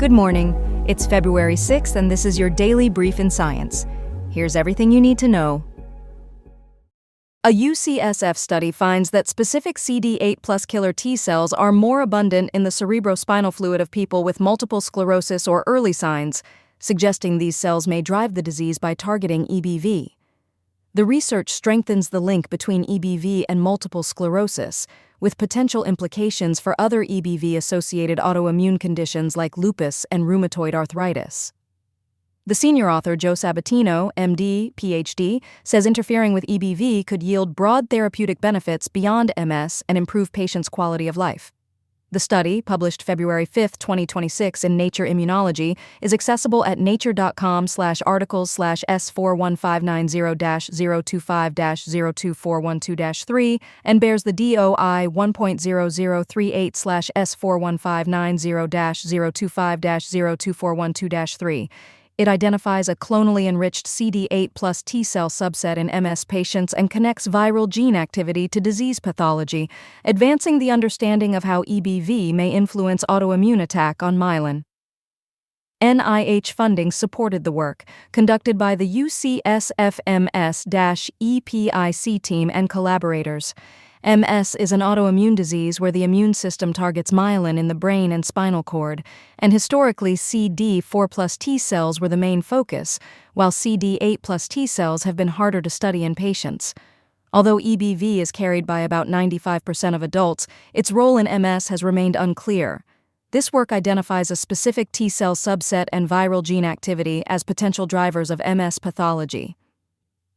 Good morning. It's February 6th, and this is your daily brief in science. Here's everything you need to know. A UCSF study finds that specific CD8 plus killer T cells are more abundant in the cerebrospinal fluid of people with multiple sclerosis or early signs, suggesting these cells may drive the disease by targeting EBV. The research strengthens the link between EBV and multiple sclerosis, with potential implications for other EBV-associated autoimmune conditions like lupus and rheumatoid arthritis. The senior author, Joe Sabatino, MD, PhD, says interfering with EBV could yield broad therapeutic benefits beyond MS and improve patients' quality of life. The study, published February 5, 2026 in Nature Immunology, is accessible at nature.com/articles/S4150-025-02412-3 and bears the DOI 1.0038/S4150-025-02412-3. It identifies a clonally enriched CD8 plus T cell subset in MS patients and connects viral gene activity to disease pathology, advancing the understanding of how EBV may influence autoimmune attack on myelin. NIH funding supported the work, conducted by the UCSF-MS-EPIC team and collaborators. MS is an autoimmune disease where the immune system targets myelin in the brain and spinal cord, and historically CD4 plus T cells were the main focus, while CD8 plus T cells have been harder to study in patients. Although EBV is carried by about 95% of adults, its role in MS has remained unclear. This work identifies a specific T cell subset and viral gene activity as potential drivers of MS pathology.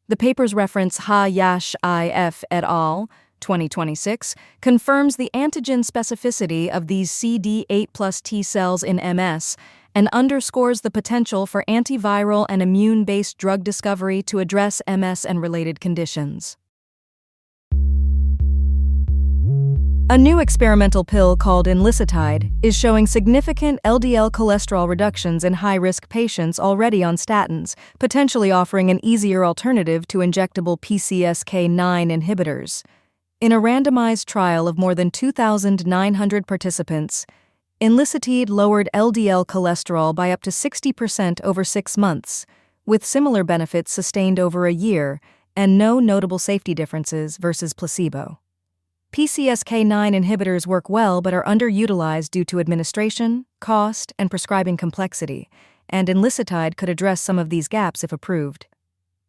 The paper's reference Ha-Yash-I-F et al., 2026, confirms the antigen specificity of these CD8 plus T cells in MS and underscores the potential for antiviral and immune-based drug discovery to address MS and related conditions. A new experimental pill called enlicitide is showing significant LDL cholesterol reductions in high-risk patients already on statins, potentially offering an easier alternative to injectable PCSK9 inhibitors. In a randomized trial of more than 2,900 participants, enlicitide lowered LDL cholesterol by up to 60% over 6 months, with similar benefits sustained over a year and no notable safety differences versus placebo. PCSK9 inhibitors work well but are underutilized due to administration, cost, and prescribing complexity, and enlicitide could address some of these gaps if approved.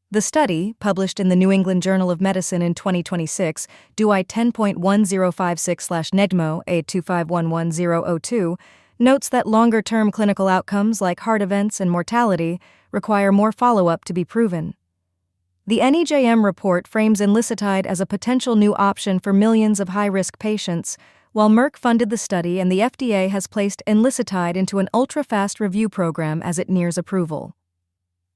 The study, published in the New England Journal of Medicine in 2026, DOI 10.1056/NEGMO A2511002, notes that longer-term clinical outcomes like heart events and mortality require more follow-up to be proven. The NEJM report frames enlicitide as a potential new option for millions of high-risk patients, while Merck funded the study and the FDA has placed enlicitide into an ultra-fast review program as it nears approval.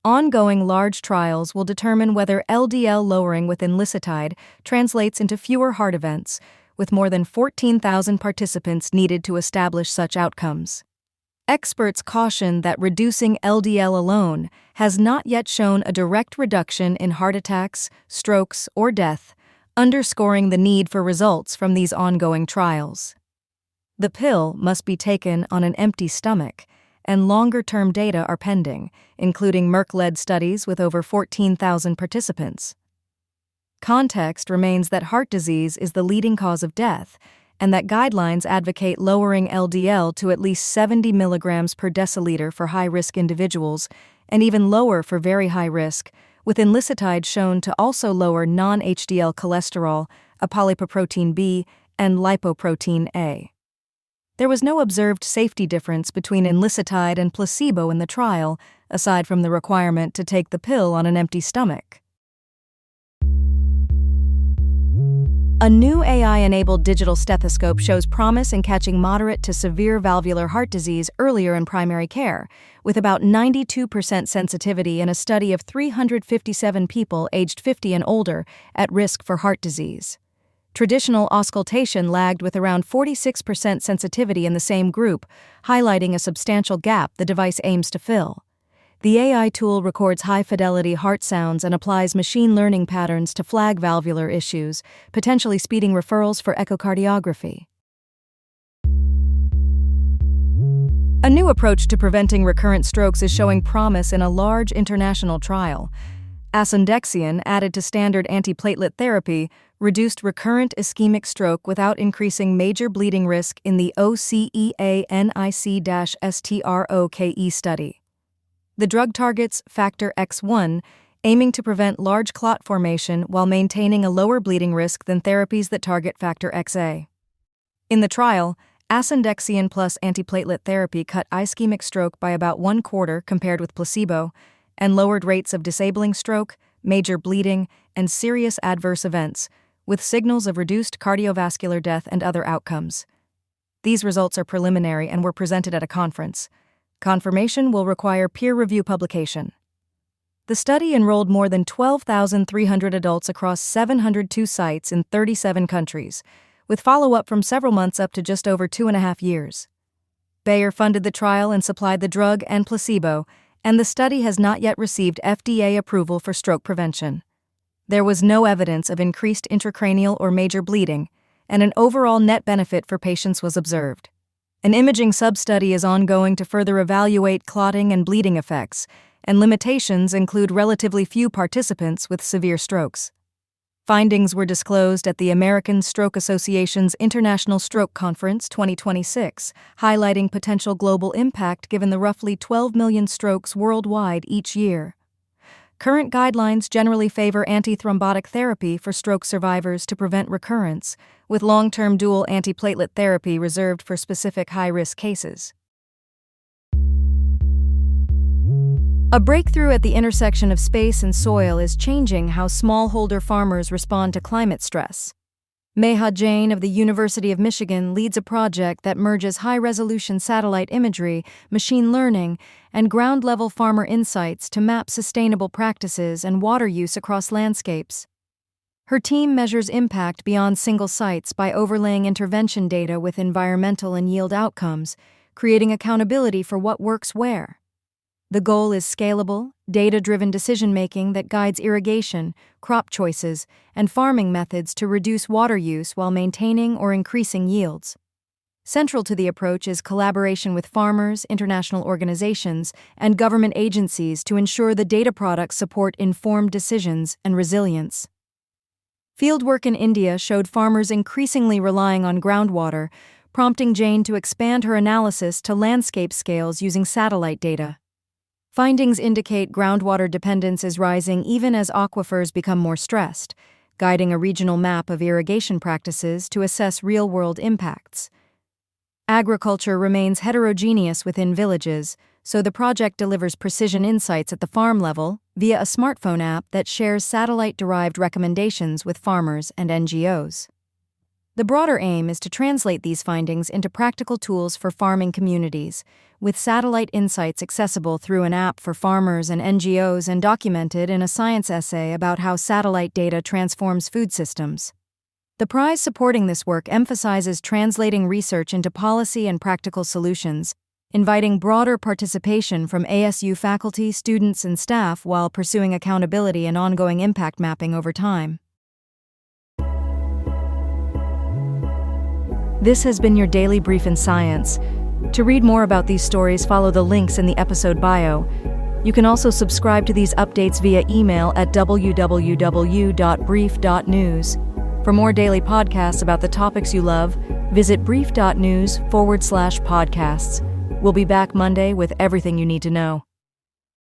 Ongoing large trials will determine whether LDL lowering with enlicitide translates into fewer heart events, with more than 14,000 participants needed to establish such outcomes. Experts caution that reducing LDL alone has not yet shown a direct reduction in heart attacks, strokes, or death, underscoring the need for results from these ongoing trials. The pill must be taken on an empty stomach, and longer-term data are pending, including Merck-led studies with over 14,000 participants. Context remains that heart disease is the leading cause of death, and that guidelines advocate lowering LDL to at least 70 milligrams per deciliter for high-risk individuals, and even lower for very high risk, with enlicitide shown to also lower non-HDL cholesterol, apolipoprotein B, and lipoprotein A. There was no observed safety difference between enlicitide and placebo in the trial, aside from the requirement to take the pill on an empty stomach. A new AI-enabled digital stethoscope shows promise in catching moderate to severe valvular heart disease earlier in primary care, with about 92% sensitivity in a study of 357 people aged 50 and older at risk for heart disease. Traditional auscultation lagged with around 46% sensitivity in the same group, highlighting a substantial gap the device aims to fill. The AI tool records high-fidelity heart sounds and applies machine learning patterns to flag valvular issues, potentially speeding referrals for echocardiography. A new approach to preventing recurrent strokes is showing promise in a large international trial. Asundexian, added to standard antiplatelet therapy, reduced recurrent ischemic stroke without increasing major bleeding risk in the OCEANIC-STROKE study. The drug targets factor X1, aiming to prevent large clot formation while maintaining a lower bleeding risk than therapies that target factor XA. In the trial, Asundexian plus antiplatelet therapy cut ischemic stroke by about 1/4 compared with placebo, and lowered rates of disabling stroke, major bleeding, and serious adverse events, with signals of reduced cardiovascular death and other outcomes. These results are preliminary and were presented at a conference. Confirmation will require peer review publication. The study enrolled more than 12,300 adults across 702 sites in 37 countries, with follow-up from several months up to just over 2.5 years. Bayer funded the trial and supplied the drug and placebo, and the study has not yet received FDA approval for stroke prevention. There was no evidence of increased intracranial or major bleeding, and an overall net benefit for patients was observed. An imaging sub-study is ongoing to further evaluate clotting and bleeding effects, and limitations include relatively few participants with severe strokes. Findings were disclosed at the American Stroke Association's International Stroke Conference 2026, highlighting potential global impact given the roughly 12 million strokes worldwide each year. Current guidelines generally favor antithrombotic therapy for stroke survivors to prevent recurrence, with long-term dual antiplatelet therapy reserved for specific high-risk cases. A breakthrough at the intersection of space and soil is changing how smallholder farmers respond to climate stress. Meha Jain of the University of Michigan leads a project that merges high-resolution satellite imagery, machine learning, and ground-level farmer insights to map sustainable practices and water use across landscapes. Her team measures impact beyond single sites by overlaying intervention data with environmental and yield outcomes, creating accountability for what works where. The goal is scalable, data-driven decision-making that guides irrigation, crop choices, and farming methods to reduce water use while maintaining or increasing yields. Central to the approach is collaboration with farmers, international organizations, and government agencies to ensure the data products support informed decisions and resilience. Fieldwork in India showed farmers increasingly relying on groundwater, prompting Jain to expand her analysis to landscape scales using satellite data. Findings indicate groundwater dependence is rising even as aquifers become more stressed, guiding a regional map of irrigation practices to assess real-world impacts. Agriculture remains heterogeneous within villages, so the project delivers precision insights at the farm level via a smartphone app that shares satellite-derived recommendations with farmers and NGOs. The broader aim is to translate these findings into practical tools for farming communities, with satellite insights accessible through an app for farmers and NGOs and documented in a science essay about how satellite data transforms food systems. The prize supporting this work emphasizes translating research into policy and practical solutions, inviting broader participation from ASU faculty, students, and staff while pursuing accountability and ongoing impact mapping over time. This has been your daily brief in science. To read more about these stories, follow the links in the episode bio. You can also subscribe to these updates via email at www.brief.news. For more daily podcasts about the topics you love, visit brief.news/podcasts. We'll be back Monday with everything you need to know.